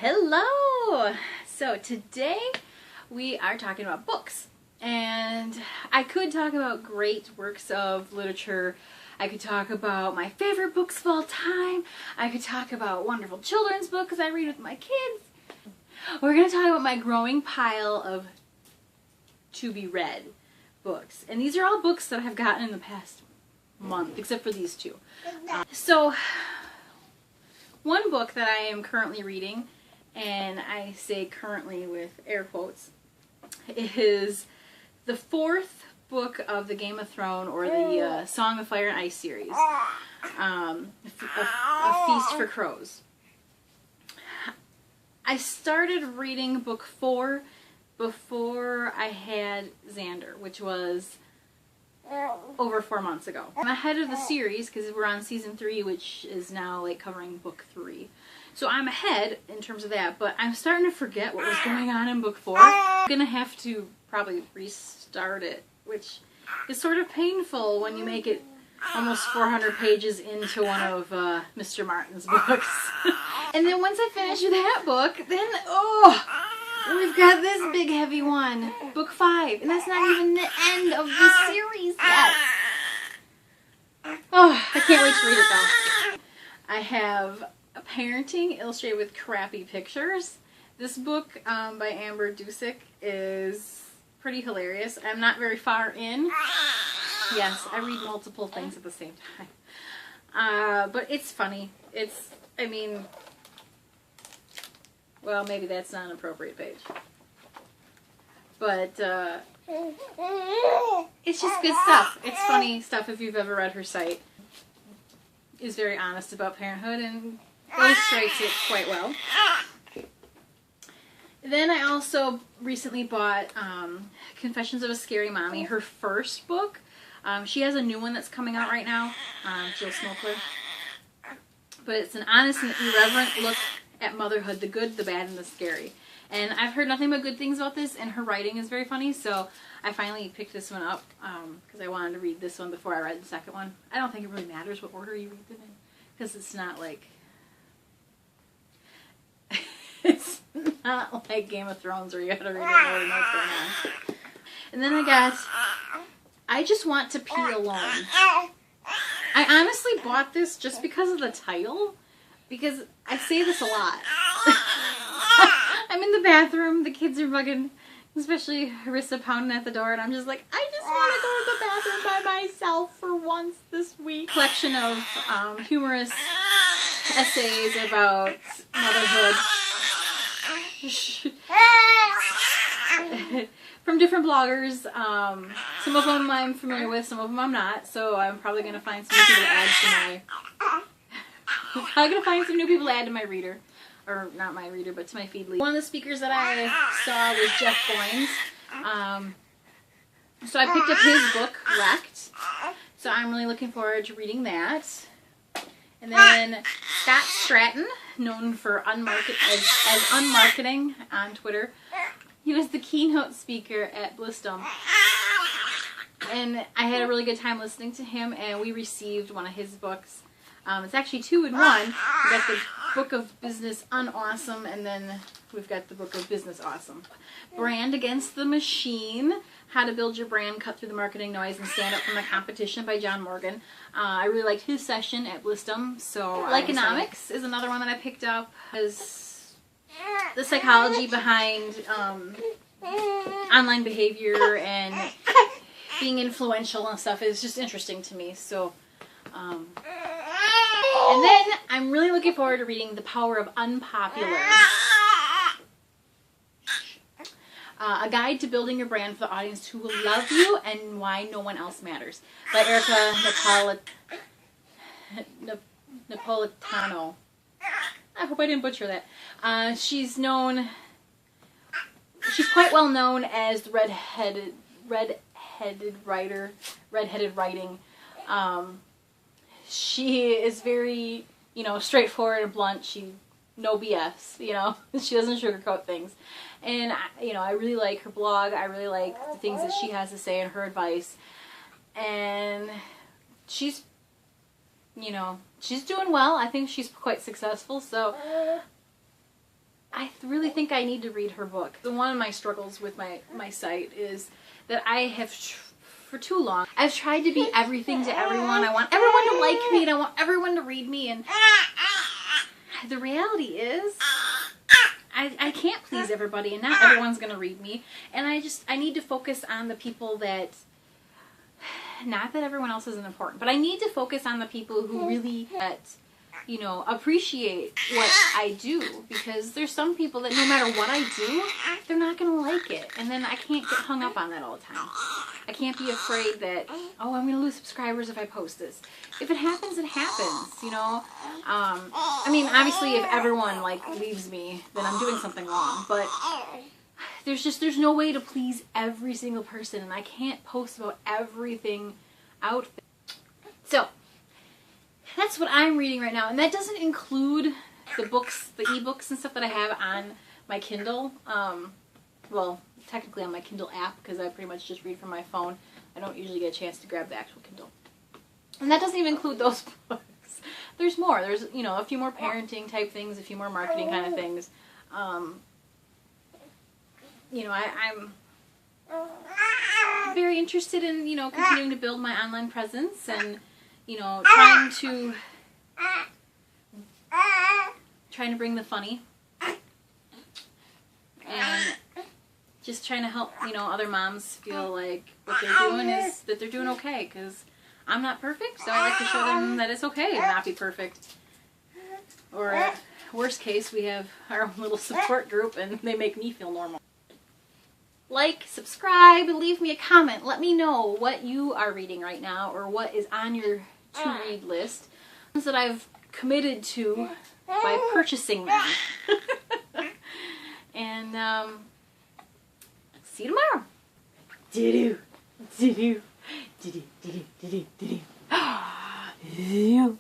Hello! So today we are talking about books, and I could talk about great works of literature. I could talk about my favorite books of all time. I could talk about wonderful children's books I read with my kids. We're going to talk about my growing pile of to-be read books. And these are all books that I've gotten in the past month, except for these two. So, one book that I am currently reading, and I say currently with air quotes, is the fourth book of the Game of Thrones, or the Song of Fire and Ice series, A Feast for Crows. I started reading book 4 before I had Xander, which was over 4 months ago. I'm ahead of the series because we're on season 3, which is now like covering book 3. So I'm ahead in terms of that, but I'm starting to forget what was going on in book 4. I'm gonna have to probably restart it, which is sort of painful when you make it almost 400 pages into one of Mr. Martin's books. And then once I finish that book, then we've got this big heavy one, book 5, and that's not even the end of the series yet. Oh, I can't wait to read it though. I have a Parenting Illustrated with Crappy Pictures. This book by Amber Dusick is pretty hilarious. I'm not very far in. Yes, I read multiple things at the same time. But it's funny. Well, maybe that's not an appropriate page. But, it's just good stuff. It's funny stuff if you've ever read her site. Is very honest about parenthood and illustrates it quite well. Then I also recently bought Confessions of a Scary Mommy, her first book. She has a new one that's coming out right now, Jill Smokler. But it's an honest and irreverent look at motherhood, the good, the bad, and the scary. And I've heard nothing but good things about this, and her writing is very funny, so I finally picked this one up because I wanted to read this one before I read the second one. I don't think it really matters what order you read them in, because it's not like it's not like Game of Thrones where you have to read it in order to know what's going on. And then I Just Want to Pee Alone. I honestly bought this just because of the title, because I say this a lot. I'm in the bathroom, the kids are bugging, especially Harissa pounding at the door, and I'm just like, I just want to go to the bathroom by myself for once this week. Collection of humorous essays about motherhood. From different bloggers. Some of them I'm familiar with, some of them I'm not, so I'm probably going to find some new people to add to my reader. Or not my reader, but to my feed lead. One of the speakers that I saw was Jeff Boynes. So I picked up his book, Wrecked. So I'm really looking forward to reading that. And then Scott Stratton, known for as Unmarketing on Twitter. He was the keynote speaker at Blistum. And I had a really good time listening to him, and we received one of his books. It's actually 2 in 1. We got the Book of Business Unawesome, and then we've got the Book of Business Awesome. Brand Against the Machine, How to Build Your Brand, Cut Through the Marketing Noise, and Stand Up from the Competition by John Morgan. I really liked his session at Blistum. So Likenomics is another one that I picked up. Is the psychology behind online behavior and being influential and stuff is just interesting to me. So, and then I'm really looking forward to reading The Power of Unpopular. A Guide to Building Your Brand for the Audience Who Will Love You and Why No One Else Matters by Erica Napolitano. I hope I didn't butcher that. She's quite well known as the redheaded writing. She is very, straightforward and blunt. No BS, She doesn't sugarcoat things. And, I really like her blog. I really like the things that she has to say and her advice. And she's she's doing well. I think she's quite successful. So I really think I need to read her book. One of my struggles with my site is that I have, for too long, I've tried to be everything to everyone. I want everyone to like me and I want everyone to read me, and the reality is I can't please everybody and not everyone's going to read me. And I need to focus on the people that, not that everyone else isn't important, but I need to focus on the people who really, you know, appreciate what I do, because there's some people that no matter what I do, they're not going to like it. And then I can't get hung up on that all the time. I can't be afraid that, oh, I'm going to lose subscribers if I post this. If it happens, it happens, you know. I mean, obviously if everyone like leaves me, then I'm doing something wrong, but there's no way to please every single person, and I can't post about everything out there. So that's what I'm reading right now, and that doesn't include the books, the ebooks and stuff that I have on my Kindle. Well, technically on my Kindle app, because I pretty much just read from my phone. I don't usually get a chance to grab the actual Kindle. And that doesn't even include those books. There's more. There's, you know, a few more parenting type things, a few more marketing kind of things. You know, I'm very interested in, you know, continuing to build my online presence and, you know, trying to bring the funny and just trying to help, you know, other moms feel like what they're doing is that they're doing okay, because I'm not perfect, so I like to show them that it's okay to not be perfect. Or worst case, we have our own little support group and they make me feel normal. Like, subscribe, leave me a comment. Let me know what you are reading right now or what is on your to-read list. Things that I've committed to by purchasing them. And see you tomorrow. Do-do. Do-do. Do-do. Do-do. Do-do. Do-do.